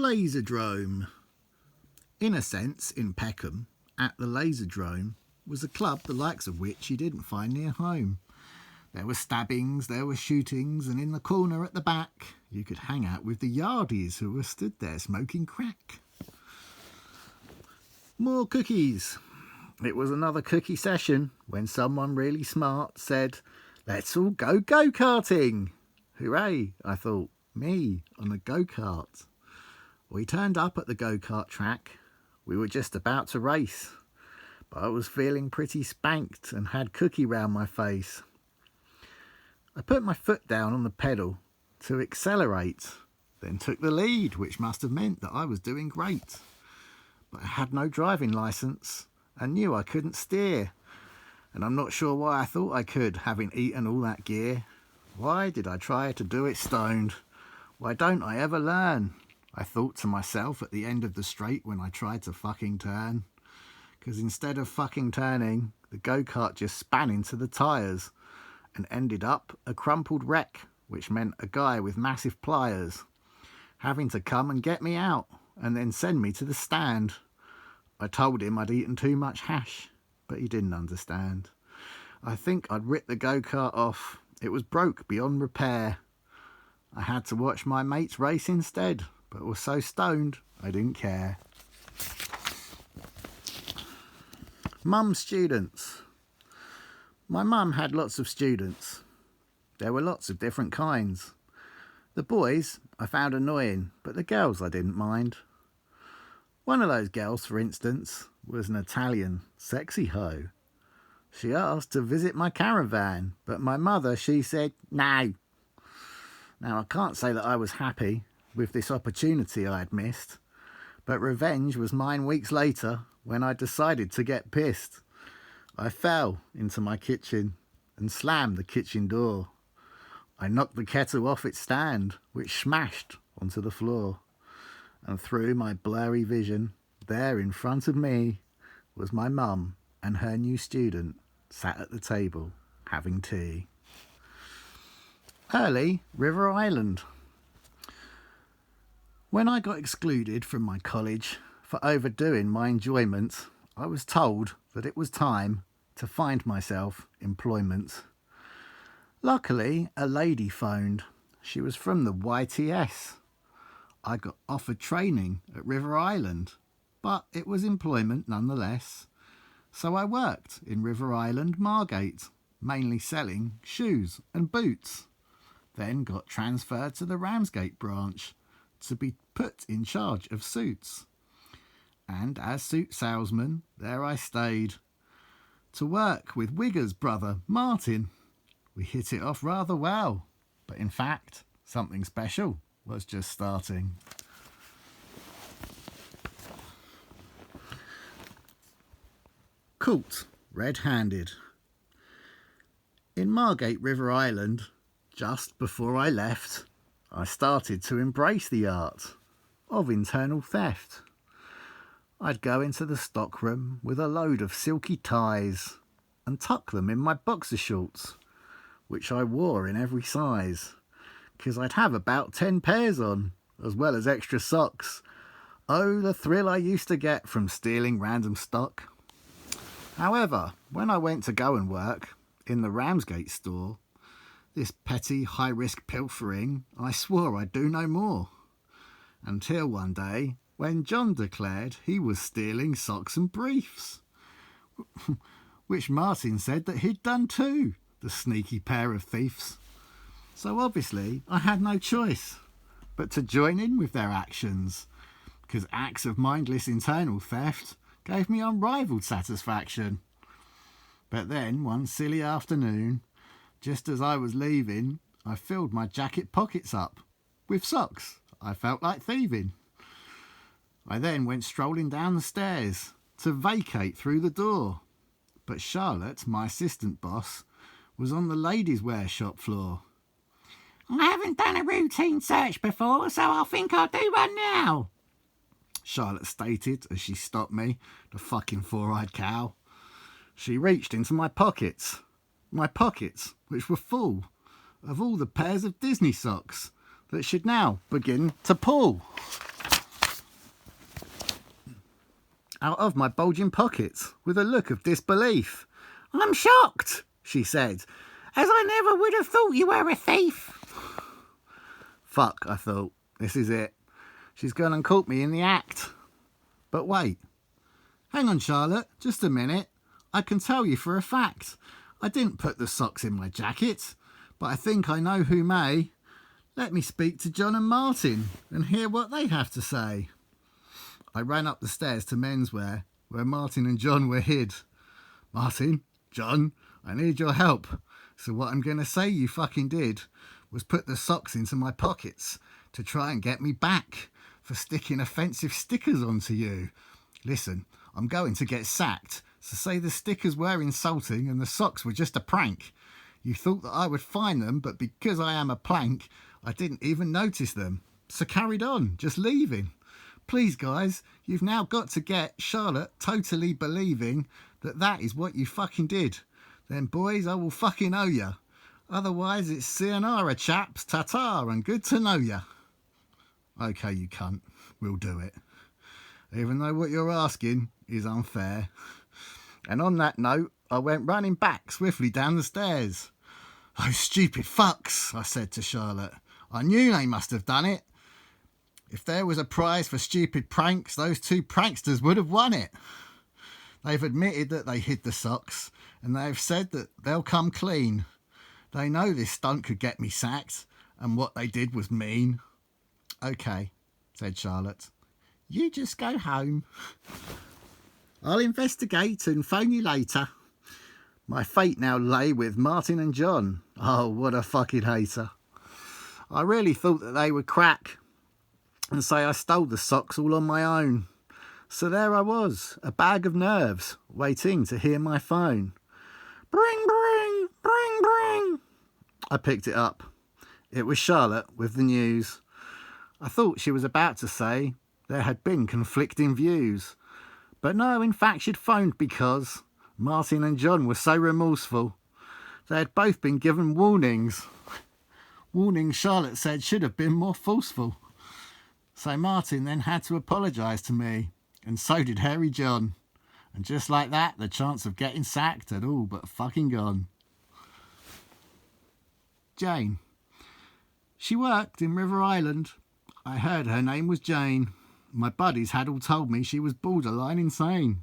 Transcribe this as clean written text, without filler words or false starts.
Laserdrome. In a sense, in Peckham, at the Laserdrome, was a club the likes of which you didn't find near home. There were stabbings, there were shootings, and in the corner at the back you could hang out with the yardies who were stood there smoking crack. More cookies. It was another cookie session when someone really smart said, "Let's all go go-karting." Hooray, I thought, me on a go-kart. We turned up at the go-kart track. We were just about to race, but I was feeling pretty spanked and had cookie round my face. I put my foot down on the pedal to accelerate, then took the lead, which must have meant that I was doing great. But I had no driving licence and knew I couldn't steer. And I'm not sure why I thought I could, having eaten all that gear. Why did I try to do it stoned? Why don't I ever learn? I thought to myself at the end of the straight when I tried to fucking turn. Because instead of fucking turning, the go-kart just span into the tyres and ended up a crumpled wreck, which meant a guy with massive pliers having to come and get me out and then send me to the stand. I told him I'd eaten too much hash, but he didn't understand. I think I'd ripped the go-kart off. It was broke beyond repair. I had to watch my mates race instead, but was so stoned I didn't care. Mum's students. My mum had lots of students. There were lots of different kinds. The boys I found annoying, but the girls I didn't mind. One of those girls, for instance, was an Italian sexy hoe. She asked to visit my caravan, but my mother, she said, no. Now, I can't say that I was happy with this opportunity I had missed, but revenge was mine weeks later when I decided to get pissed. I fell into my kitchen and slammed the kitchen door. I knocked the kettle off its stand, which smashed onto the floor. And through my blurry vision, there in front of me was my mum and her new student sat at the table having tea. Early River Island. When I got excluded from my college for overdoing my enjoyment, I was told that it was time to find myself employment. Luckily, a lady phoned. She was from the YTS. I got offered training at River Island, but it was employment nonetheless. So I worked in River Island Margate, mainly selling shoes and boots. Then got transferred to the Ramsgate branch to be put in charge of suits. And as suit salesman, there I stayed to work with Wigger's brother, Martin. We hit it off rather well, but in fact, something special was just starting. Caught red-handed. In Margate River Island, just before I left, I started to embrace the art of internal theft. I'd go into the stockroom with a load of silky ties and tuck them in my boxer shorts, which I wore in every size, because I'd have about 10 pairs on, as well as extra socks. Oh, the thrill I used to get from stealing random stock. However, when I went to go and work in the Ramsgate store, this petty high-risk pilfering I swore I'd do no more. Until one day, when John declared he was stealing socks and briefs, which Martin said that he'd done too, the sneaky pair of thieves. So obviously I had no choice but to join in with their actions, because acts of mindless internal theft gave me unrivalled satisfaction. But then one silly afternoon, just as I was leaving, I filled my jacket pockets up with socks I felt like thieving. I then went strolling down the stairs to vacate through the door, but Charlotte, my assistant boss, was on the ladies' wear shop floor. I haven't done a routine search before, so I think I'll do one now, Charlotte stated as she stopped me, the fucking four-eyed cow. She reached into my pockets, which were full of all the pairs of Disney socks that should now begin to pull. out of my bulging pockets with a look of disbelief. "I'm shocked," she said, "as I never would have thought you were a thief." Fuck, I thought, this is it. She's gone and caught me in the act. But wait. Hang on, Charlotte, just a minute. I can tell you for a fact. I didn't put the socks in my jacket, but I think I know who may. Let me speak to John and Martin and hear what they have to say. I ran up the stairs to menswear, where Martin and John were hid. "Martin, John, I need your help. So what I'm going to say you fucking did was put the socks into my pockets to try and get me back for sticking offensive stickers onto you. Listen, I'm going to get sacked, so say the stickers were insulting and the socks were just a prank. You thought that I would find them, but because I am a plank, I didn't even notice them. So carried on, just leaving. Please, guys, you've now got to get Charlotte totally believing that that is what you fucking did. Then, boys, I will fucking owe ya. Otherwise, it's sayonara, chaps, ta-ta, and good to know ya." "Okay, you cunt, we'll do it. Even though what you're asking is unfair." And on that note, I went running back swiftly down the stairs. "Those stupid fucks," I said to Charlotte. "I knew they must have done it. If there was a prize for stupid pranks, those two pranksters would have won it. They've admitted that they hid the socks, and they've said that they'll come clean. They know this stunt could get me sacked, and what they did was mean." "Okay," said Charlotte. "You just go home. I'll investigate and phone you later." My fate now lay with Martin and John. Oh, what a fucking hater. I really thought that they would crack and say I stole the socks all on my own. So there I was, a bag of nerves, waiting to hear my phone. Bring, bring, bring, bring. I picked it up. It was Charlotte with the news. I thought she was about to say there had been conflicting views. But no, in fact she'd phoned because Martin and John were so remorseful. They had both been given warnings. Warnings Charlotte said should have been more forceful. So Martin then had to apologise to me, and so did Hairy John. And just like that, the chance of getting sacked had all but fucking gone. Jane. She worked in River Island. I heard her name was Jane. My buddies had all told me she was borderline insane.